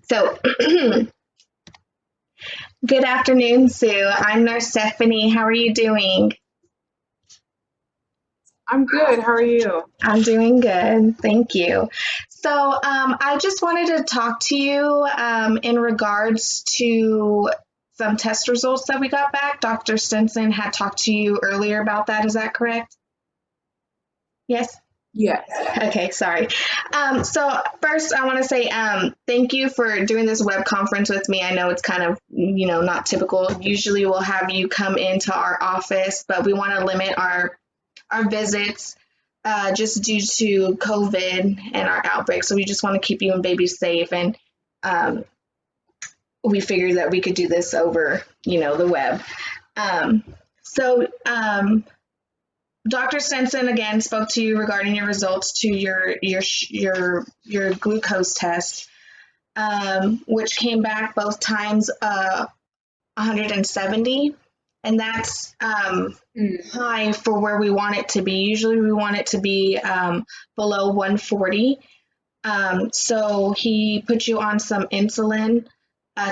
So, good afternoon, Sue. I'm Nurse Stephanie. How are you doing? I'm good. How are you? I'm doing good. Thank you. So, I just wanted to talk to you in regards to some test results that we got back. Dr. Stinson had talked to you earlier about that. Is that correct? Yes? Yes. Okay, sorry. So first, I want to say thank you for doing this web conference with me. I know it's kind of, not typical. Usually we'll have you come into our office, but we want to limit our visits just due to COVID and our outbreak. So we just want to keep you and baby safe. And um, we figured that we could do this over, the web. Um, so Dr. Stenson again spoke to you regarding your results to your glucose test, which came back both times 170, and that's high for where we want it to be. Usually, we want it to be below 140. So he put you on some insulin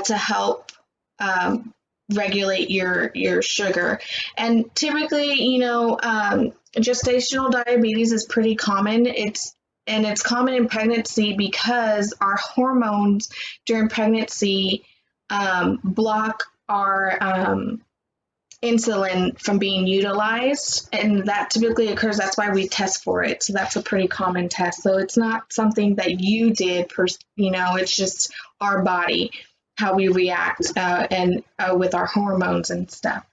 to help regulate your sugar. And typically, gestational diabetes is pretty common. It's common in pregnancy because our hormones during pregnancy block our insulin from being utilized, and that typically occurs. That's why we test for it. So that's a pretty common test. So it's not something that you did, it's just our body, how we react and with our hormones and stuff.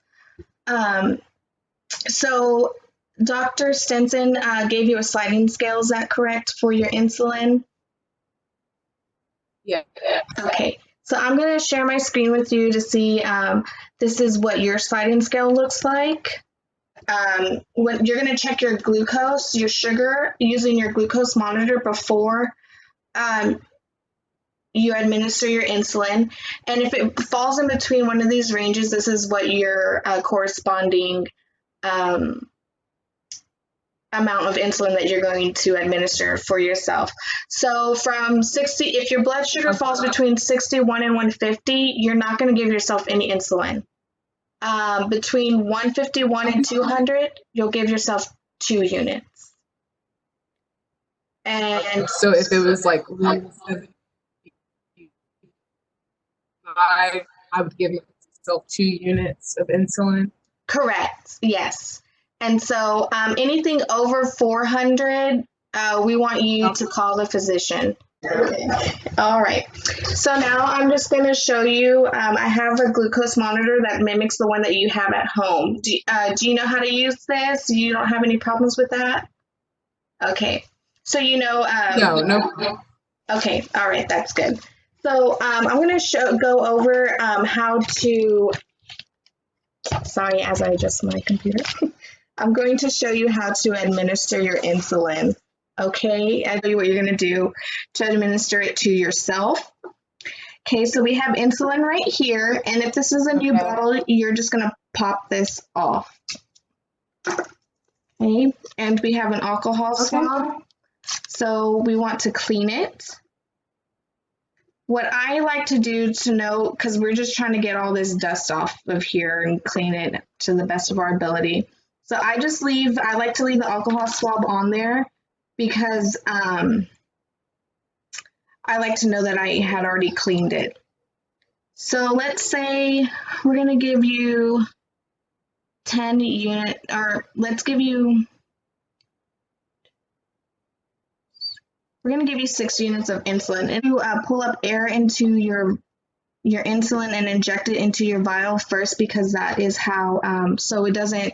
So Dr. Stinson gave you a sliding scale. Is that correct for your insulin? Yeah. Okay, so I'm going to share my screen with you to see this is what your sliding scale looks like. When you're going to check your glucose, your sugar, using your glucose monitor before you administer your insulin. And if it falls in between one of these ranges, this is what your corresponding amount of insulin that you're going to administer for yourself. So from 60, if your blood sugar falls between 61 and 150, you're not going to give yourself any insulin. Between 151 and 200, you'll give yourself 2 units. And So if it was like 175, I would give myself 2 units of insulin. correct, yes. And so anything over 400, we want you to call the physician. Okay. All right. So now I'm just going to show you. I have a glucose monitor that mimics the one that you have at home. Do you know how to use this? You don't have any problems with that? Okay. So No. Okay. All right. That's good. So I'm going to go over how to. Sorry, as I adjust my computer. I'm going to show you how to administer your insulin. Okay, I'll tell you what you're going to do to administer it to yourself. Okay, so we have insulin right here, and if this is a new bottle, you're just going to pop this off. Okay, and we have an alcohol swab, so we want to clean it. What I like to do to know, because we're just trying to get all this dust off of here and clean it to the best of our ability. So I like to leave the alcohol swab on there because I like to know that I had already cleaned it. So let's say we're going to give you 10 unit, or let's give you, we're going to give you 6 units of insulin. If you pull up air into your insulin and inject it into your vial first, because that is how, so it doesn't,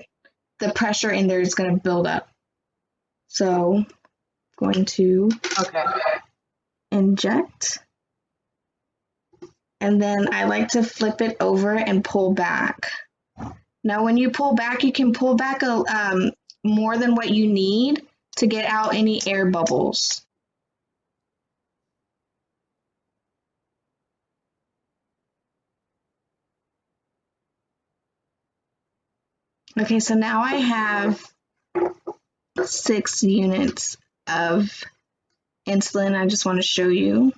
the pressure in there is going to build up. So going to inject, and then I like to flip it over and pull back. Now when you pull back, you can pull back more than what you need to get out any air bubbles. Okay, so now I have 6 units of insulin. I just want to show you.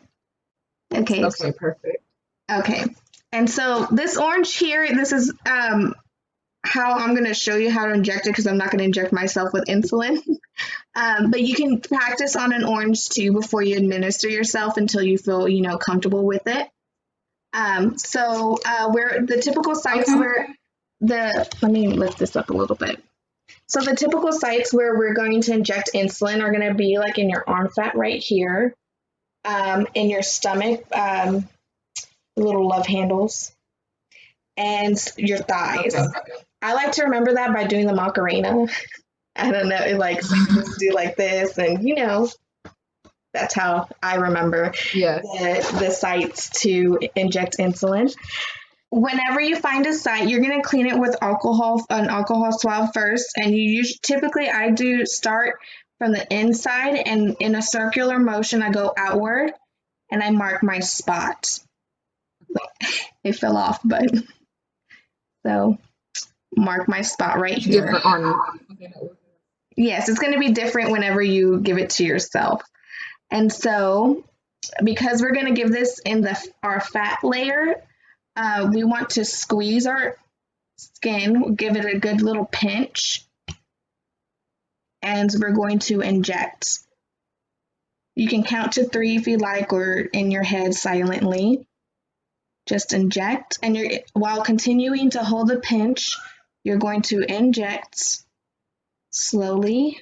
Okay. Okay, perfect. Okay. And so this orange here, this is how I'm going to show you how to inject it because I'm not going to inject myself with insulin. But you can practice on an orange too before you administer yourself until you feel, comfortable with it. Where the typical sites Okay. where let me lift this up a little bit. So the typical sites where we're going to inject insulin are going to be like in your arm fat right here, in your stomach, little love handles, and your thighs. Okay. I like to remember that by doing the Macarena. I don't know, so you just do like this, and that's how I remember Yes. the sites to inject insulin. Whenever you find a site, you're going to clean it with an alcohol swab first. And typically I do start from the inside, and in a circular motion, I go outward and I mark my spot. It fell off, but so mark my spot right here. Different on. Yes, it's going to be different whenever you give it to yourself. And so, because we're going to give this in our fat layer, we want to squeeze our skin, give it a good little pinch, and we're going to inject. You can count to 3 if you like, or in your head silently. Just inject, and while continuing to hold the pinch, you're going to inject slowly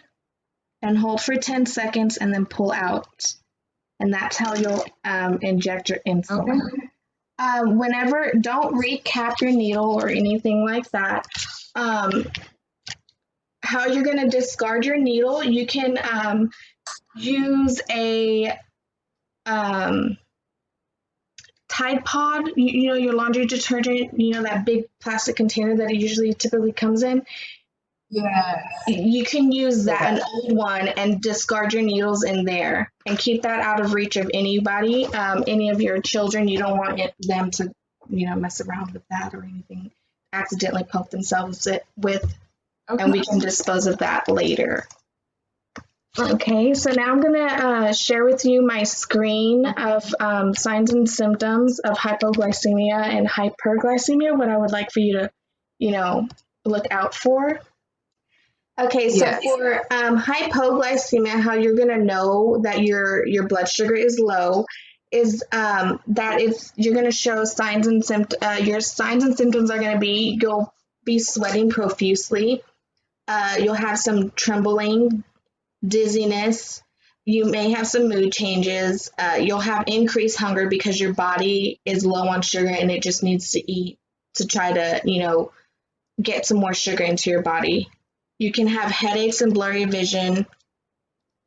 and hold for 10 seconds and then pull out. And that's how you'll inject your insulin. Okay. Don't recap your needle or anything like that. How you're going to discard your needle, you can use a Tide Pod, your laundry detergent, that big plastic container that it usually typically comes in. Yeah. You can use that, an old one, and discard your needles in there and keep that out of reach of anybody, any of your children. You don't want them to, mess around with that or anything, accidentally poke themselves with, and we can dispose of that later. Okay, so now I'm going to share with you my screen of signs and symptoms of hypoglycemia and hyperglycemia, what I would like for you to, look out for. Okay, so for hypoglycemia, how you're going to know that your blood sugar is low is that if you're going to show signs and symptoms, your signs and symptoms are going to be you'll be sweating profusely, you'll have some trembling, dizziness, you may have some mood changes, you'll have increased hunger because your body is low on sugar and it just needs to eat to try to, get some more sugar into your body. You can have headaches and blurry vision,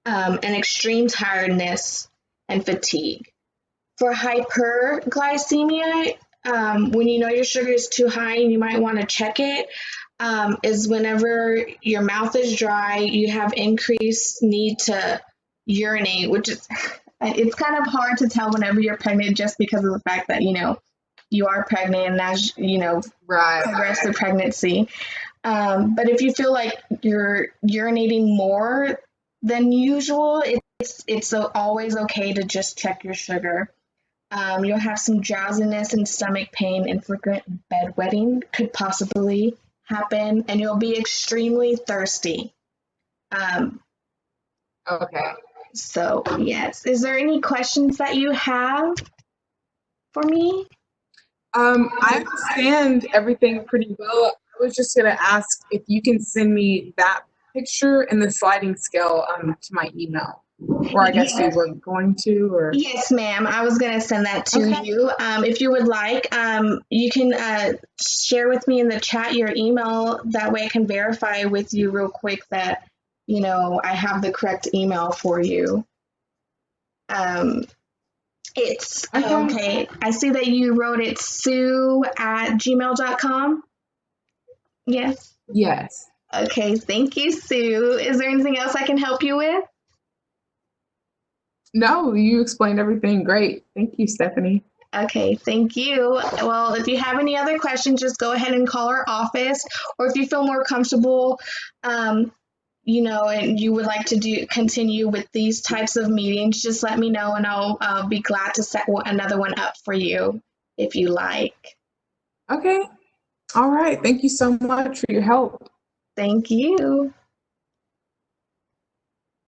and extreme tiredness and fatigue. For hyperglycemia, when you know your sugar is too high and you might want to check it, is whenever your mouth is dry, you have increased need to urinate, which is, it's kind of hard to tell whenever you're pregnant just because of the fact that, you are pregnant and as, progress through pregnancy. But if you feel like you're urinating more than usual, it's always okay to just check your sugar. You'll have some drowsiness and stomach pain, and frequent bedwetting could possibly happen, and you'll be extremely thirsty. Okay. So, yes. Is there any questions that you have for me? I understand everything pretty well. I was just going to ask if you can send me that picture and the sliding scale to my email. Or I guess you were going to, or? Yes, ma'am. I was going to send that to you. If you would like, you can share with me in the chat your email. That way I can verify with you real quick that, I have the correct email for you. It's okay. I see that you wrote it sue@gmail.com. Yes. Yes. Okay. Thank you, Sue. Is there anything else I can help you with? No, you explained everything great. Thank you, Stephanie. Okay, thank you. Well, if you have any other questions, just go ahead and call our office, or if you feel more comfortable, and you would like to continue with these types of meetings, just let me know and I'll be glad to set another one up for you if you like. Okay. All right. Thank you so much for your help. Thank you.